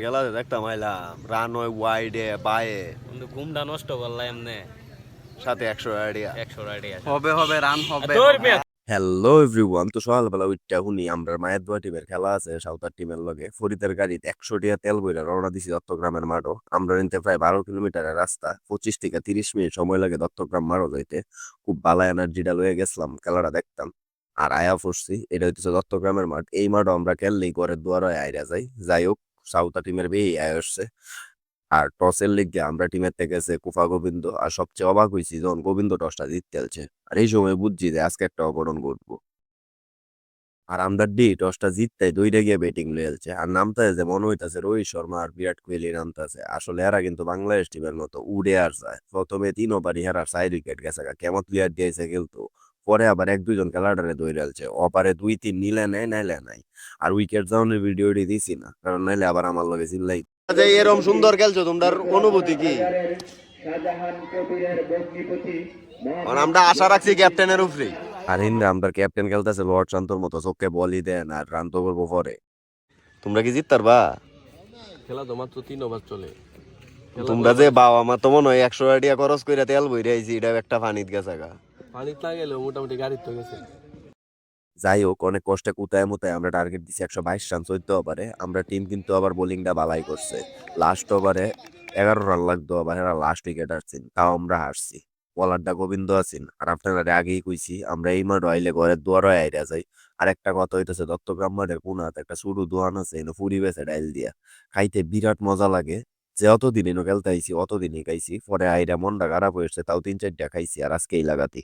খেলা দেখতাম আইলাম রান হয় ওয়াইডে বায়ে কিন্তু ঘুমটা নষ্ট করলাম এমনি সাথে 100 আইডিয়া 100 হবে হবে রান হবে হ্যালো এভরিওয়ান, তো সকালবেলা উঠটা শুনি আমরা মায়ের দোয়া টিমের খেলা আছে সাঁওতাল টিমের লগে ফরিদের গাড়িতে 100 টিয়া তেল বইরা রওনা দিছি দত্তগ্রামের মাঠও। আমরা নিতে প্রায় 12 কিলোমিটারের রাস্তা, 25 থেকে 30 মিনিট সময় লাগে দত্তগ্রাম মাঠও যাইতে। খুব বালা এনার্জিটা লয়ে গেছিলাম খেলাটা দেখতাম। আর আয়া পড়ছি, এটা হইতেছে দত্তগ্রামের মাঠ। এই মাঠও আমরা খেললেই ঘরের দুয়ারে আইরা যাই। যাই হোক, সাঁওতাল টিমের বেই আয় আসছে। আর টসের লিগে আমরা টিমের থেকে গেছে কুফা গোবিন্দ। আর সবচেয়ে অবাক হয়েছি যখন গোবিন্দ টসটা জিততে খেলছে। আর এই সময় বুঝছি যে আজকে একটা অঘটন ঘটবো। আর আমরা টসটা জিততে দইটা গিয়ে ব্যাটিং লয়েছে। আর নামতে যে মনে হইতাছে রোহিত শর্মা আর বিরাট কোহলি নামতেছে। আসলে এরা কিন্তু বাংলাদেশ টিমের মতো উড়ে আর যায়। প্রথমে 3 ওভারই হেরা 4 উইকেট গেছে, কেমন প্লেয়ার দিয়েছে কিন্তু পরে আবার 1-2 জন খেলাটারে দৌড়ালছে। অপারে 2-3 নিলে নেয়, নাইলে নাই। আর উইকেট যাওয়ানোর ভিডিওটি দিছি না, কারণ নাইলে আবার আমার লগে চিল্লাই। এরকম সুন্দর খেলছো, তোমার অনুভূতি কি? আমরা আশা রাখছি ক্যাপ্টেনের উপরে। আর হিন্দা আমরা ক্যাপ্টেন খেলতেছে লর্ড শান্তর মতো, চোখে বলই দেন আর রান তো করবো পরে। তোমরা কি জিততার বা? খেলা তো মাত্র 3 ওভার চলে। তোমরা যে বাবা মা তো মনে হয় 100 আইডিয়া খরচ করে তেল বই রাইছি, এটা একটা পানিত গেছে গা। পানিত না গেলেও মোটামুটি গাড়ি তো গেছে। যাই হোক, অনেক কষ্টে কুতায় মুতায় আমরা টার্গেট দিছি 122 রান 14 ওভারে। আমরা টিম কিন্তু আবার বোলিংটা বালাই করছে। লাস্ট ওভারে 11 রান লাগতো, আবার এরা লাস্ট উইকেট আসছেন, তাও আমরা হারছি। বলারটা গোবিন্দ আছেন। আর আপনারা আগেই কইছি আমরা এই মাঠ আইলে ঘরের দুয়ারে আইরা যাই। আর একটা কথা হইতেছে, দত্তগ্রাম মাঠের কোনাত একটা ছোট দোকান আছে, এনে ফুরি বেছে ডাইল দিয়া। খাইতে বিরাট মজা লাগে। যে অতদিন এনে খেলতে আইছি অতদিনই খাইছি, পরে আইরা মনটা খারাপ হয়েছে, তাও 3-4টা খাইছি। আর আজকে এই লাগাতি